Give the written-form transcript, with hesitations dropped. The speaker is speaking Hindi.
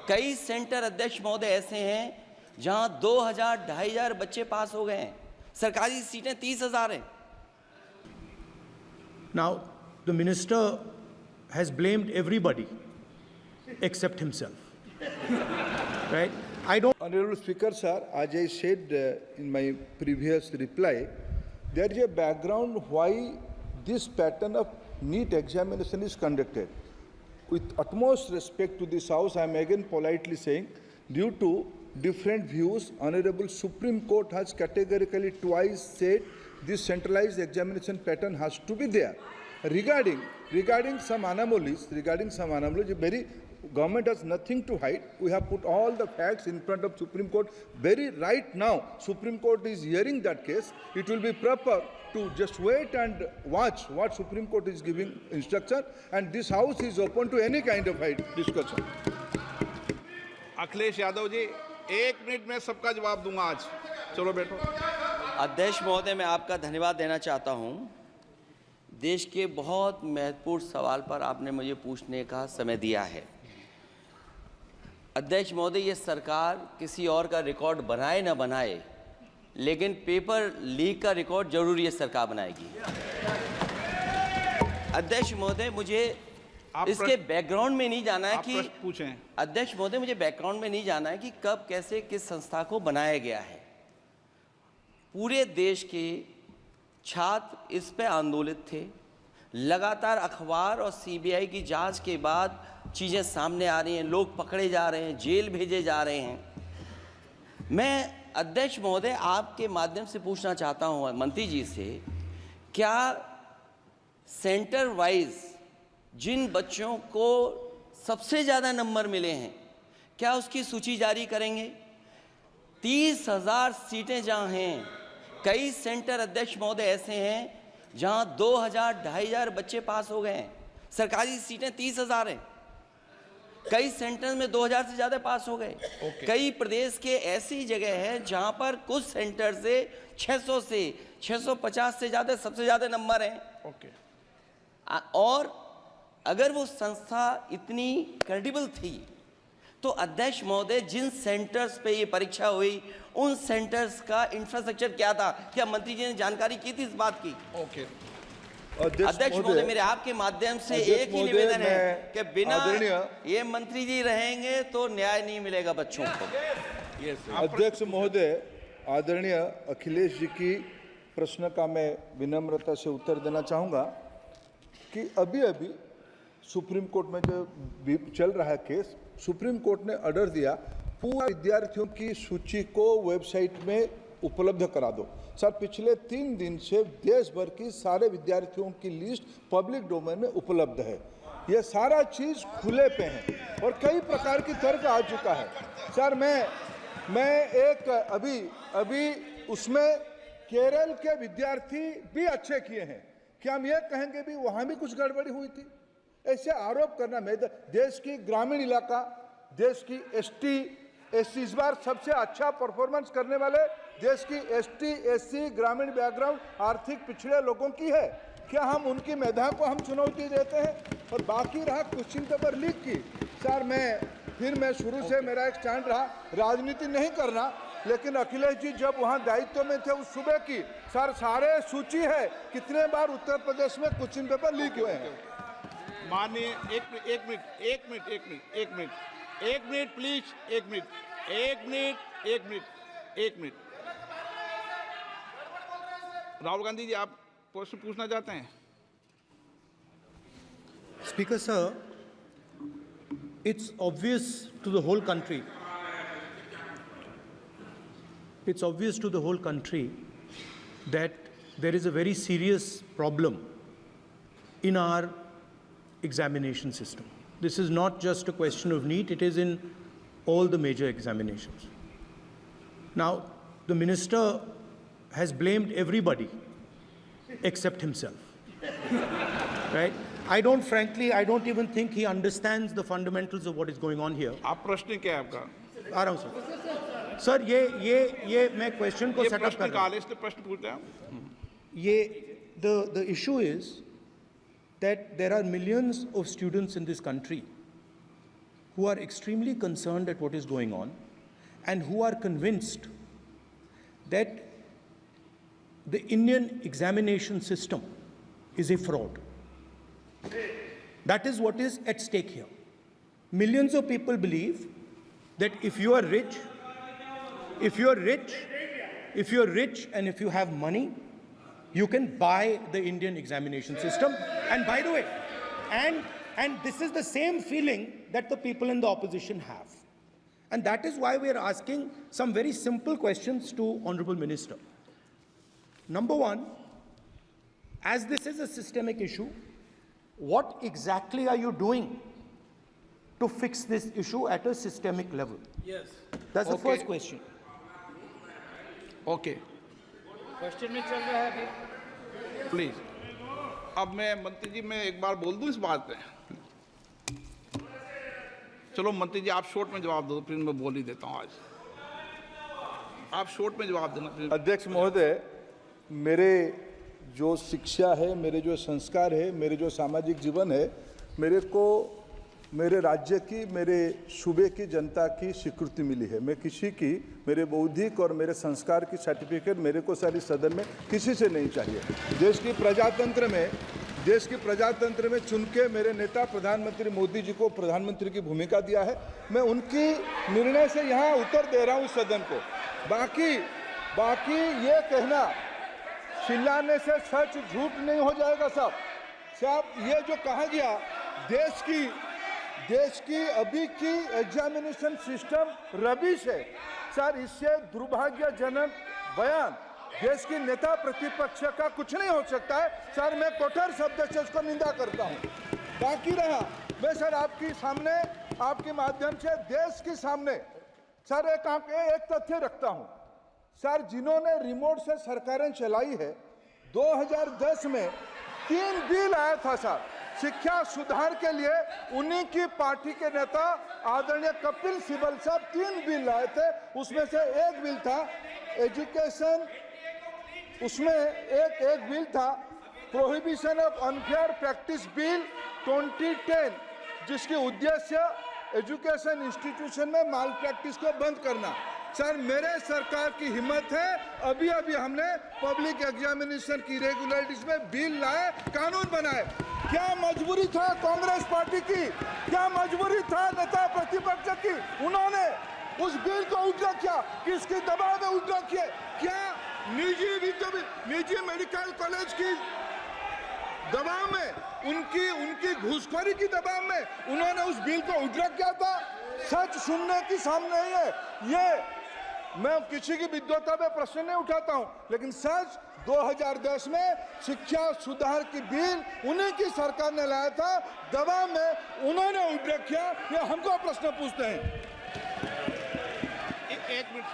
कई सेंटर अध्यक्ष महोदय ऐसे हैं जहां 2000 2500 बच्चे पास हो गए हैं। सरकारी सीटें 30,000 हैं। Now, the minister has blamed everybody except himself. Right? I don't. Honorable Speaker, sir, as I said in my previous reply, there is a background why this pattern of NEET examination is conducted. With utmost respect to this House, I am again politely saying, due to different views, Honorable Supreme Court has categorically twice said this centralized examination pattern has to be there. Regarding some anomalies, very government has nothing to hide. We have put all the facts in front of Supreme Court. Very right now, Supreme Court is hearing that case. It will be proper to just wait and watch what Supreme Court is giving instruction, and this House is open to any kind of discussion. Akhilesh Yadav ji, 1 minute में सबका जवाब दूंगा आज। चलो बैठो। अध्यक्ष महोदय, मैं आपका धन्यवाद देना चाहता हूं। देश के बहुत महत्वपूर्ण सवाल पर आपने मुझे पूछने का समय दिया है। अध्यक्ष महोदय, ये सरकार किसी और का रिकॉर्ड बनाए ना बनाए, लेकिन पेपर लीक का रिकॉर्ड जरूर ये सरकार बनाएगी। अध्यक्ष महोदय, मुझे इसके बैकग्राउंड में नहीं जाना है कि पूछें। अध्यक्ष महोदय, मुझे बैकग्राउंड में नहीं जाना है कि कब कैसे किस संस्था को बनाया गया है। पूरे देश के छात्र इस पे आंदोलित थे। लगातार अखबार और सीबीआई की जांच के बाद चीज़ें सामने आ रही हैं, लोग पकड़े जा रहे हैं, जेल भेजे जा रहे हैं। मैं अध्यक्ष महोदय आपके माध्यम से पूछना चाहता हूं मंत्री जी से, क्या सेंटर वाइज जिन बच्चों को सबसे ज़्यादा नंबर मिले हैं, क्या उसकी सूची जारी करेंगे? 30,000 सीटें जहां हैं, कई सेंटर अध्यक्ष महोदय ऐसे हैं जहां 2000 2500 बच्चे पास हो गए हैं। सरकारी सीटें 30,000 हैं। कई सेंटर में 2000 से ज़्यादा पास हो गए। कई प्रदेश के ऐसी जगह है जहां पर कुछ सेंटर से 600 से 650 से ज़्यादा सबसे ज़्यादा नंबर हैं। और अगर वो संस्था इतनी क्रेडिबल थी तो अध्यक्ष महोदय, जिन सेंटर्स पे ये परीक्षा हुई उन सेंटर्स का इंफ्रास्ट्रक्चर क्या था? क्या मंत्री जी ने जानकारी की थी इस बात की? अध्यक्ष महोदय, मेरे आपके माध्यम से एक ही निवेदन है कि बिना ये मंत्री जी रहेंगे तो न्याय नहीं मिलेगा बच्चों को। अध्यक्ष महोदय, आदरणीय अखिलेश जी की प्रश्न का मैं विनम्रता से उत्तर देना चाहूँगा कि अभी सुप्रीम कोर्ट में जो चल रहा है केस, सुप्रीम कोर्ट ने ऑर्डर दिया पूरा विद्यार्थियों की सूची को वेबसाइट में उपलब्ध करा दो। सर, पिछले 3 दिन से देश भर की सारे विद्यार्थियों की लिस्ट पब्लिक डोमेन में उपलब्ध है। ये सारा चीज़ खुले पे है और कई प्रकार की तर्क आ चुका है। सर, मैं एक अभी उसमें केरल के विद्यार्थी भी अच्छे किए हैं। क्या हम ये कहेंगे भी वहाँ भी कुछ गड़बड़ी हुई थी? ऐसे आरोप करना, मैं देश की ग्रामीण इलाका, देश की एसटी इस बार सबसे अच्छा परफॉर्मेंस करने वाले देश की एसटी एससी ग्रामीण बैकग्राउंड आर्थिक पिछड़े लोगों की है। क्या हम उनकी मेधा को हम चुनौती देते हैं? और बाकी रहा क्वेश्चन पेपर लीक की, सर मैं शुरू से मेरा एक स्टैंड रहा, राजनीति नहीं करना, लेकिन अखिलेश जी जब वहाँ दायित्व में थे उस सुबह की सर सारे सूची है कितने बार उत्तर प्रदेश में क्वेश्चन पेपर लीक हुए हैं। माननीय एक मिनट प्लीज, एक मिनट। राहुल गांधी जी, आप प्रश्न पूछना चाहते हैं? Speaker sir, it's obvious to the whole country. It's obvious to the whole country that there is a very serious problem in our examination system. This is not just a question of NEET, it is in all the major examinations. Now, the minister has blamed everybody except himself, right? I don't even think he understands the fundamentals of what is going on here. आप प्रश्न क्या है आपका? आ रहा हूँ सर। ये मैं क्वेश्चन को सेटअप कर रहा हूँ। इसलिए प्रश्न पूछते हैं। The issue is that there are millions of students in this country who are extremely concerned at what is going on and who are convinced that the Indian examination system is a fraud. That is what is at stake here. Millions of people believe that if you are rich and if you have money, you can buy the Indian examination system. And by the way, and this is the same feeling that the people in the opposition have. And that is why we are asking some very simple questions to Honorable Minister. Number one, as this is a systemic issue, what exactly are you doing to fix this issue at a systemic level? Yes. That's the Okay. first question. Okay question में चल रहा है अभी। प्लीज अब मैं मंत्री जी मैं एक बार बोल दूं इस बात पे। चलो मंत्री जी आप शॉर्ट में जवाब दो, फिर मैं बोल ही देता हूं। आज आप शॉर्ट में जवाब देना फिर। अध्यक्ष महोदय, मेरे जो शिक्षा है, मेरे जो संस्कार है, मेरे जो सामाजिक जीवन है, मेरे को मेरे राज्य की, मेरे सूबे की जनता की स्वीकृति मिली है। मैं किसी की, मेरे बौद्धिक और मेरे संस्कार की सर्टिफिकेट मेरे को सारी सदन में किसी से नहीं चाहिए। देश की प्रजातंत्र में चुन के मेरे नेता प्रधानमंत्री मोदी जी को प्रधानमंत्री की भूमिका दिया है। मैं उनकी निर्णय से यहाँ उत्तर दे रहा हूँ सदन को। बाकी ये कहना चिल्लाने से सच झूठ नहीं हो जाएगा साहब। ये जो कहा गया देश की अभी की एग्जामिनेशन सिस्टम रबिश है सर, इससे दुर्भाग्यजनक बयान देश की नेता प्रतिपक्ष का कुछ नहीं हो सकता है सर। मैं कठोर शब्द से इसको निंदा करता हूं। बाकी रहा, मैं सर आपके सामने, आपके माध्यम से देश के सामने सर एक तथ्य रखता हूं सर। जिन्होंने रिमोट से सरकारें चलाई है, 2010 में 3 बिल आया था सर शिक्षा सुधार के लिए। उन्हीं की पार्टी के नेता आदरणीय कपिल सिब्बल साहब 3 बिल लाए थे। उसमें से एक बिल था एजुकेशन, उसमें एक बिल था prohibition of unfair practice bill 2010, जिसकी उद्देश्य एजुकेशन इंस्टीट्यूशन में माल प्रैक्टिस को बंद करना। सर मेरे सरकार की हिम्मत है, अभी हमने पब्लिक एग्जामिनेशन की इरेगुलरिटीज में बिल लाए, कानून बनाए। क्या मजबूरी था कांग्रेस पार्टी की, क्या मजबूरी था नेता प्रतिपक्ष की? उन्होंने उस बिल को उल्टा किया, किसके दबाव में उल्टा किया? क्या निजी मेडिकल कॉलेज की दबाव में, उनकी घूसखोरी की दबाव में उन्होंने उस बिल को उल्टा किया था? सच सुनने की सामने नहीं है ये। मैं किसी की विद्वता पे प्रश्न नहीं उठाता हूं, लेकिन सच 2010 में शिक्षा सुधार की बिल उन्हीं की सरकार ने लाया था, दबाव में उन्होंने उल्टा किया। ये हमको प्रश्न पूछते हैं। एक मिनट